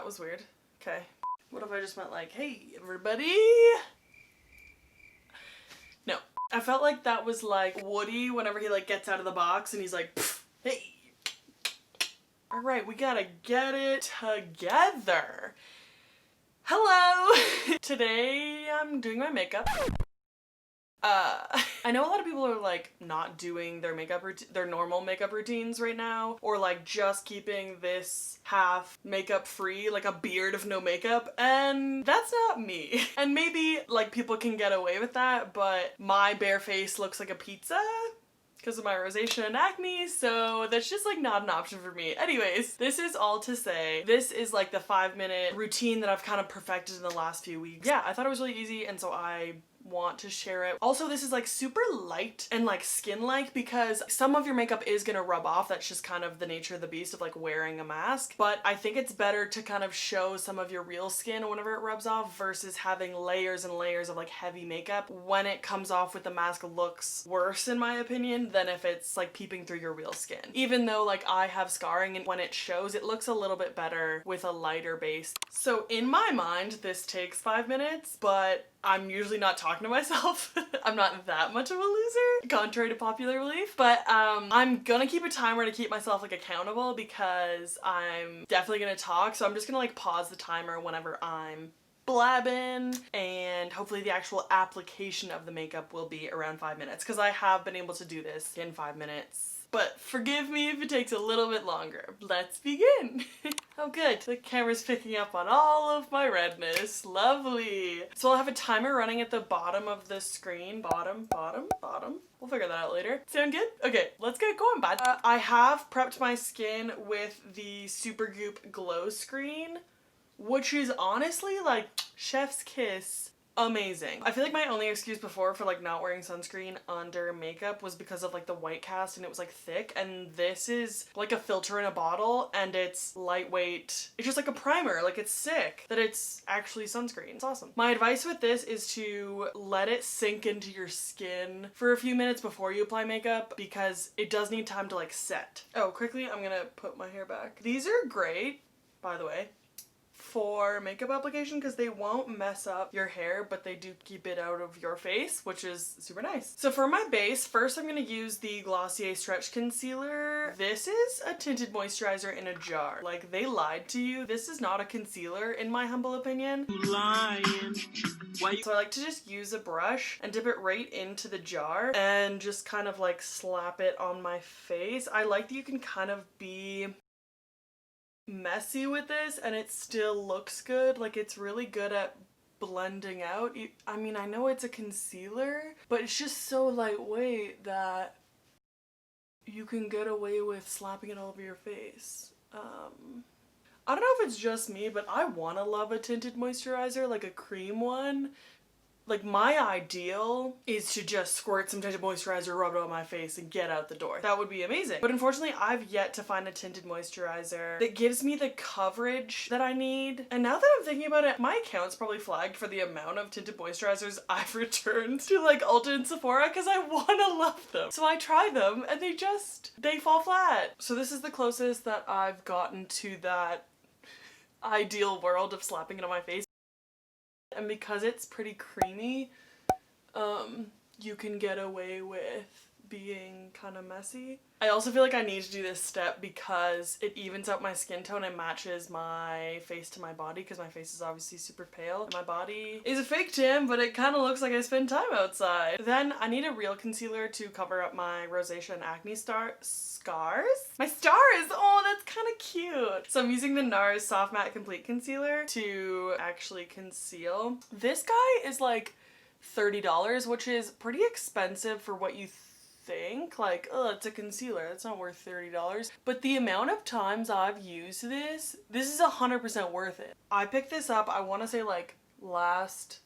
That was weird. Okay. What if I just went like, hey, everybody? No. I felt like that was like Woody whenever he like gets out of the box and he's like, hey. All right, we gotta get it together. Hello. Today I'm doing my makeup. I know a lot of people are like not doing their their normal makeup routines right now, or like just keeping this half makeup free, like a beard of no makeup, and that's not me. And maybe like people can get away with that, but my bare face looks like a pizza because of my rosacea and acne, so that's just like not an option for me. Anyways, this is all to say, this is like the 5-minute routine that I've kind of perfected in the last few weeks. Yeah, I thought it was really easy, and so I want to share it. Also, this is like super light and like skin-like because some of your makeup is gonna rub off. That's just kind of the nature of the beast of like wearing a mask. But I think it's better to kind of show some of your real skin whenever it rubs off versus having layers and layers of like heavy makeup. When it comes off with the mask, looks worse in my opinion than if it's like peeping through your real skin. Even though like I have scarring, and when it shows, it looks a little bit better with a lighter base. So in my mind, this takes 5 minutes, but I'm usually not talking to myself. I'm not that much of a loser, contrary to popular belief, but I'm gonna keep a timer to keep myself like accountable because I'm definitely gonna talk, so I'm just gonna like pause the timer whenever I'm blabbing, and hopefully the actual application of the makeup will be around 5 minutes because I have been able to do this in 5 minutes. But forgive me if it takes a little bit longer. Let's begin. Oh good, the camera's picking up on all of my redness. Lovely. So I'll have a timer running at the bottom of the screen. Bottom. We'll figure that out later. Sound good? Okay, let's get going, bud. I have prepped my skin with the Supergoop Glowscreen, which is honestly like chef's kiss. Amazing. I feel like my only excuse before for like not wearing sunscreen under makeup was because of like the white cast and it was like thick, and this is like a filter in a bottle and it's lightweight. It's just like a primer. Like, it's sick that it's actually sunscreen. It's awesome. My advice with this is to let it sink into your skin for a few minutes before you apply makeup because it does need time to like set. Oh, quickly, I'm gonna put my hair back. These are great, by the way, for makeup application because they won't mess up your hair, but they do keep it out of your face, which is super nice. So for my base, first I'm going to use the Glossier Stretch Concealer. This is a tinted moisturizer in a jar. Like, they lied to you. This is not a concealer in my humble opinion. Lying. So I like to just use a brush and dip it right into the jar and just kind of like slap it on my face. I like that you can kind of be messy with this and it still looks good. Like, it's really good at blending out. I mean, I know it's a concealer, but it's just so lightweight that you can get away with slapping it all over your face. I don't know if it's just me, but I want to love a tinted moisturizer, like a cream one. Like, my ideal is to just squirt some tinted moisturizer, rub it on my face, and get out the door. That would be amazing. But unfortunately, I've yet to find a tinted moisturizer that gives me the coverage that I need. And now that I'm thinking about it, my account's probably flagged for the amount of tinted moisturizers I've returned to like Ulta and Sephora because I want to love them. So I try them and they fall flat. So this is the closest that I've gotten to that ideal world of slapping it on my face. And because it's pretty creamy, you can get away with being kind of messy. I also feel like I need to do this step because it evens out my skin tone and matches my face to my body because my face is obviously super pale. My body is a fake tan, but it kind of looks like I spend time outside. Then I need a real concealer to cover up my rosacea and acne scars? My stars! Oh, that's kind of cute. So I'm using the NARS Soft Matte Complete Concealer to actually conceal. This guy is like $30, which is pretty expensive for what you think. Like, oh, it's a concealer, it's not worth $30. But the amount of times I've used this is 100% worth it. I picked this up, I want to say like last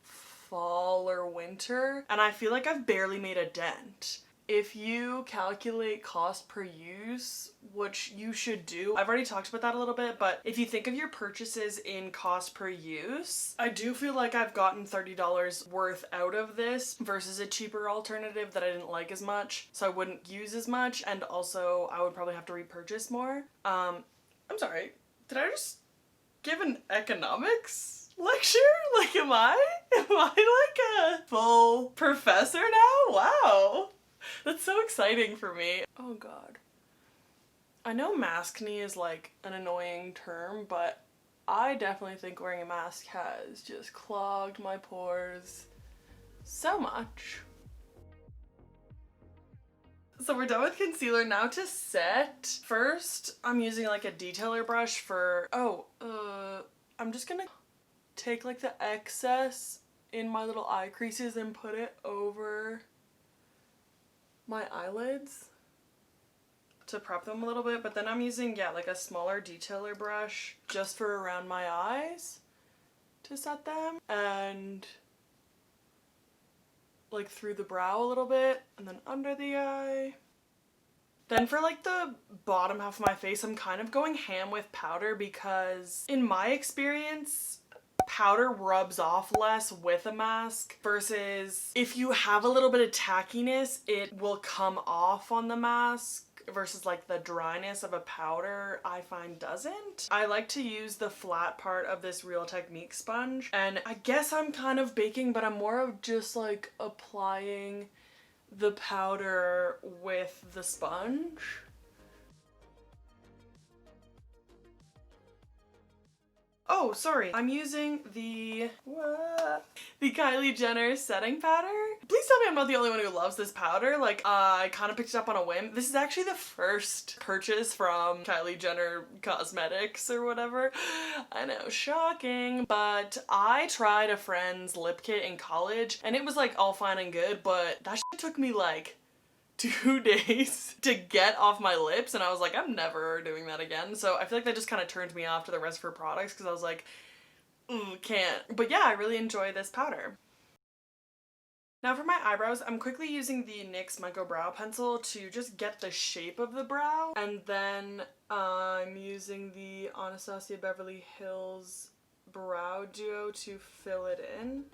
fall or winter, and I feel like I've barely made a dent. If you calculate cost per use, which you should do, I've already talked about that a little bit, but if you think of your purchases in cost per use, I do feel like I've gotten $30 worth out of this versus a cheaper alternative that I didn't like as much, so I wouldn't use as much, and also I would probably have to repurchase more. I'm sorry, did I just give an economics lecture? Like, am I like a full professor now? Wow. That's so exciting for me. Oh God. I know maskne is like an annoying term, but I definitely think wearing a mask has just clogged my pores so much. So we're done with concealer. Now to set. First, I'm using like a detailer brush for, I'm just gonna take like the excess in my little eye creases and put it over my eyelids to prep them a little bit. But then I'm using, yeah, like a smaller detailer brush just for around my eyes to set them, and like through the brow a little bit, and then under the eye. Then for like the bottom half of my face, I'm kind of going ham with powder because in my experience, powder rubs off less with a mask versus if you have a little bit of tackiness, it will come off on the mask versus like the dryness of a powder I find doesn't. I like to use the flat part of this Real Technique sponge, and I guess I'm kind of baking, but I'm more of just like applying the powder with the sponge. Oh, sorry. I'm using the Kylie Jenner setting powder. Please tell me I'm not the only one who loves this powder. Like, I kind of picked it up on a whim. This is actually the first purchase from Kylie Jenner Cosmetics or whatever. I know, shocking. But I tried a friend's lip kit in college and it was like all fine and good, but that shit took me like 2 days to get off my lips, and I was like, I'm never doing that again. So I feel like that just kind of turned me off to the rest of her products because I was like, ooh, can't. But yeah, I really enjoy this powder. Now for my eyebrows, I'm quickly using the NYX Micro Brow Pencil to just get the shape of the brow, and then I'm using the Anastasia Beverly Hills Brow Duo to fill it in.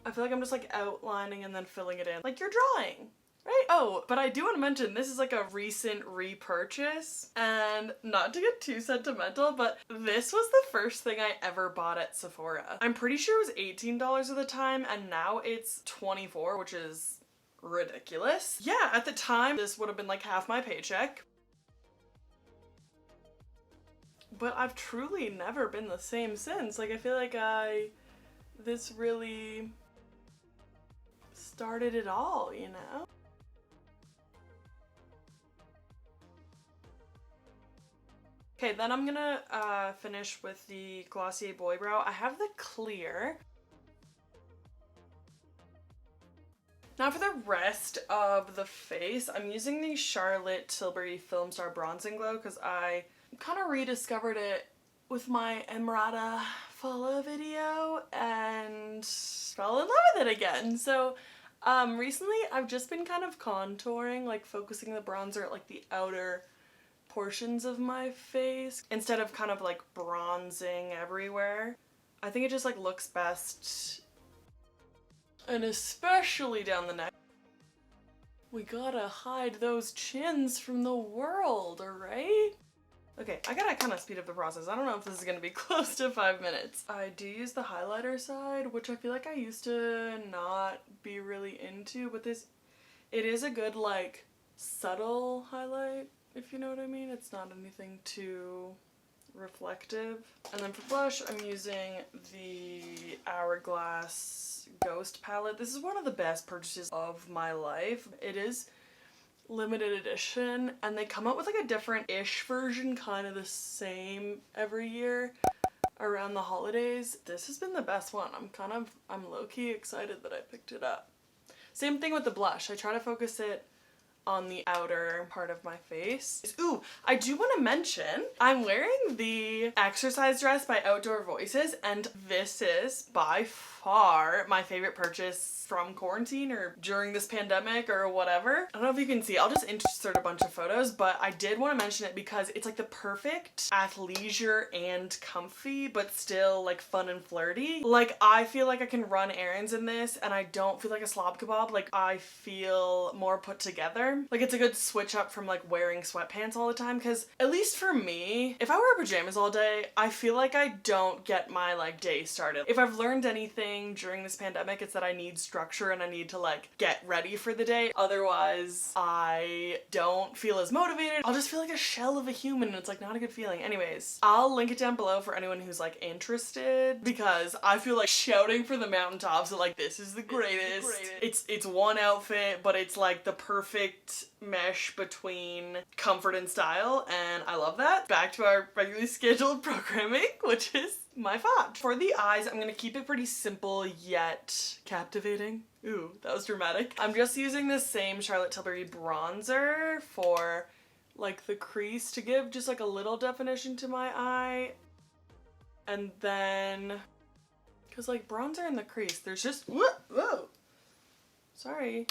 I feel like I'm just like outlining and then filling it in like you're drawing, right? Oh, but I do want to mention this is like a recent repurchase, and not to get too sentimental, but this was the first thing I ever bought at Sephora. I'm pretty sure it was $18 at the time, and now it's $24, which is ridiculous. Yeah, at the time this would have been like half my paycheck. But I've truly never been the same since. Like, I feel like this really started it all, you know? Okay, then I'm gonna finish with the Glossier Boy Brow. I have the clear. Now for the rest of the face, I'm using the Charlotte Tilbury Filmstar Bronzing Glow because I kind of rediscovered it with my Emrata follow video and fell in love with it again. So recently I've just been kind of contouring, like focusing the bronzer at like the outer portions of my face instead of kind of like bronzing everywhere. I think it just like looks best, and especially down the neck. We gotta hide those chins from the world, alright? Okay, I gotta kind of speed up the process. I don't know if this is gonna be close to 5 minutes. I do use the highlighter side, which I feel like I used to not be really into, but it is a good like subtle highlight, if you know what I mean. It's not anything too reflective. And then for blush, I'm using the Hourglass Ghost palette. This is one of the best purchases of my life. It is limited edition, and they come out with like a different-ish version, kind of the same every year around the holidays. This has been the best one. I'm low-key excited that I picked it up. Same thing with the blush. I try to focus it on the outer part of my face. Ooh, I do want to mention I'm wearing the exercise dress by Outdoor Voices, and this is by far my favorite purchase from quarantine or during this pandemic or whatever. I don't know if you can see, I'll just insert a bunch of photos, but I did want to mention it because it's like the perfect athleisure and comfy, but still like fun and flirty. Like, I feel like I can run errands in this and I don't feel like a slob kebab. Like, I feel more put together. wear. Like, it's a good switch up from like wearing sweatpants all the time, because at least for me, if I wear pajamas all day, I feel like I don't get my like day started. If I've learned anything during this pandemic, it's that I need structure and I need to like get ready for the day. Otherwise, I don't feel as motivated. I'll just feel like a shell of a human and it's like not a good feeling. Anyways, I'll link it down below for anyone who's like interested, because I feel like shouting for the mountaintops that like this is the greatest. It's one outfit, but it's like the perfect mesh between comfort and style, and I love that. Back to our regularly scheduled programming, which is my font. For the eyes, I'm gonna keep it pretty simple yet captivating. Ooh, that was dramatic. I'm just using the same Charlotte Tilbury bronzer for like the crease to give just like a little definition to my eye. And then, cause like bronzer in the crease, there's just, whoa, sorry.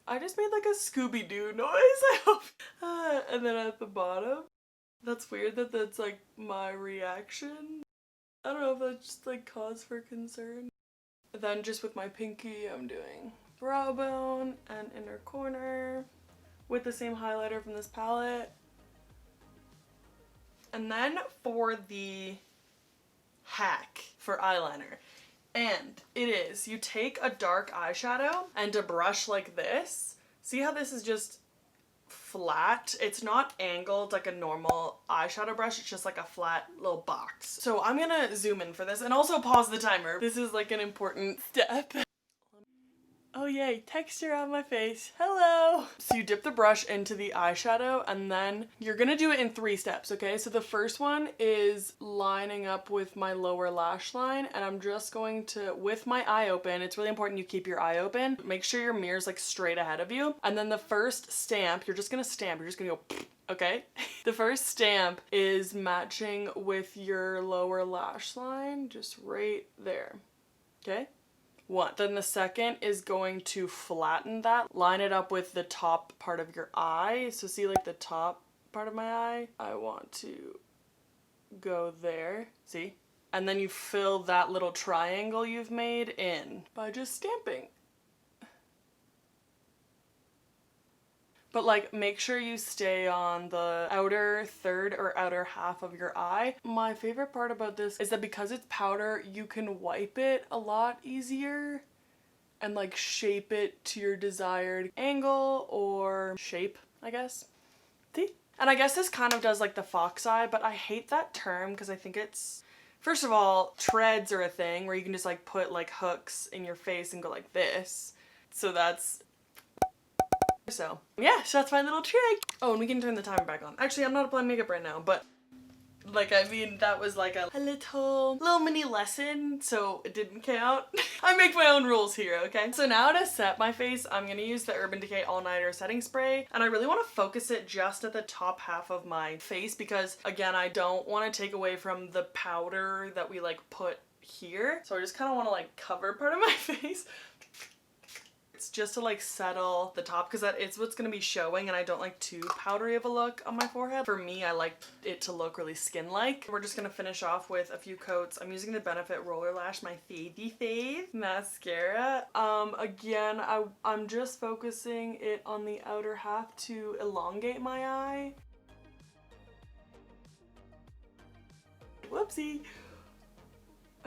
I just made like a Scooby-Doo noise, I hope. And then at the bottom, that's weird that that's like my reaction. I don't know if that's just like cause for concern. Then just with my pinky, I'm doing brow bone and inner corner with the same highlighter from this palette. And then for the hack for eyeliner, and it is, you take a dark eyeshadow and a brush like this. See how this is just flat? It's not angled like a normal eyeshadow brush, it's just like a flat little box. So I'm gonna zoom in for this and also pause the timer. This is like an important step. Oh yay, texture on my face. Hello! So you dip the brush into the eyeshadow and then you're gonna do it in 3 steps, okay? So the first one is lining up with my lower lash line, and I'm just going to, with my eye open, it's really important you keep your eye open. Make sure your mirror's like straight ahead of you. And then the first stamp, you're just gonna stamp, you're just gonna go, okay? The first stamp is matching with your lower lash line, just right there, okay? One. Then the second is going to flatten that, line it up with the top part of your eye. So see like the top part of my eye? I want to go there, see? And then you fill that little triangle you've made in by just stamping. But like, make sure you stay on the outer third or outer half of your eye. My favorite part about this is that because it's powder, you can wipe it a lot easier and like shape it to your desired angle or shape, I guess. See? And I guess this kind of does like the fox eye, but I hate that term because I think it's, first of all, treads are a thing where you can just like put like hooks in your face and go like this. So that's, so yeah, so that's my little trick. Oh, and we can turn the timer back on. Actually, I'm not applying makeup right now, but like, I mean, that was like a little mini lesson, so it didn't count. I make my own rules here, okay? So now to set my face, I'm gonna use the Urban Decay All Nighter setting spray, and I really want to focus it just at the top half of my face because, again, I don't want to take away from the powder that we like put here. So I just kind of want to like cover part of my face. It's just to like settle the top because that is what's going to be showing, and I don't like too powdery of a look on my forehead. For me, I like it to look really skin-like. We're just going to finish off with a few coats. I'm using the Benefit Rollerlash, my fave mascara. Again, I'm just focusing it on the outer half to elongate my eye. Whoopsie.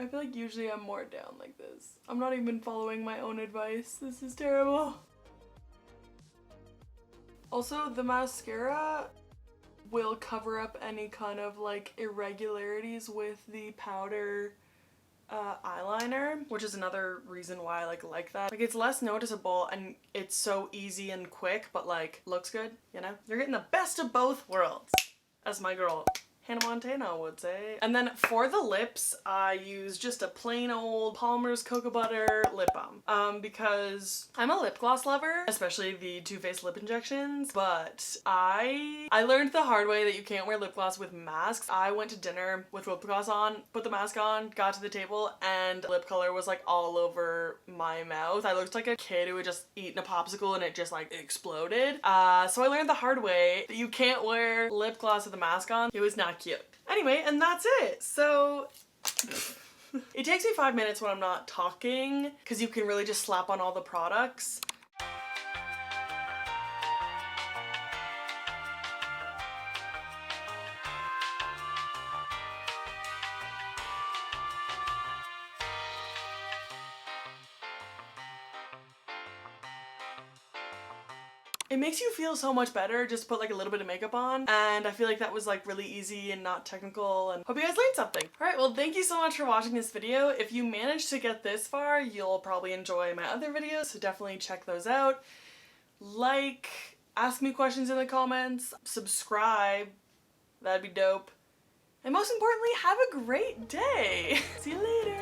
I feel like usually I'm more down like this. I'm not even following my own advice. This is terrible. Also, the mascara will cover up any kind of like irregularities with the powder eyeliner, which is another reason why I like that. Like, it's less noticeable and it's so easy and quick, but like looks good, you know? You're getting the best of both worlds, as my girl Hannah Montana would say. And then for the lips, I use just a plain old Palmer's Cocoa Butter lip balm because I'm a lip gloss lover, especially the Too Faced lip injections, but I learned the hard way that you can't wear lip gloss with masks. I went to dinner with lip gloss on, put the mask on, got to the table, and lip color was like all over my mouth. I looked like a kid who had just eaten a popsicle and it just like exploded. So I learned the hard way that you can't wear lip gloss with a mask on. It was not cute. Anyway, and that's it. So it takes me 5 minutes when I'm not talking because you can really just slap on all the products. it makes you feel so much better just put like a little bit of makeup on, and I feel like that was like really easy and not technical, and hope you guys learned something. Alright, well thank you so much for watching this video. If you managed to get this far, you'll probably enjoy my other videos, so definitely check those out. Like, ask me questions in the comments, subscribe, that'd be dope. And most importantly, have a great day! See you later!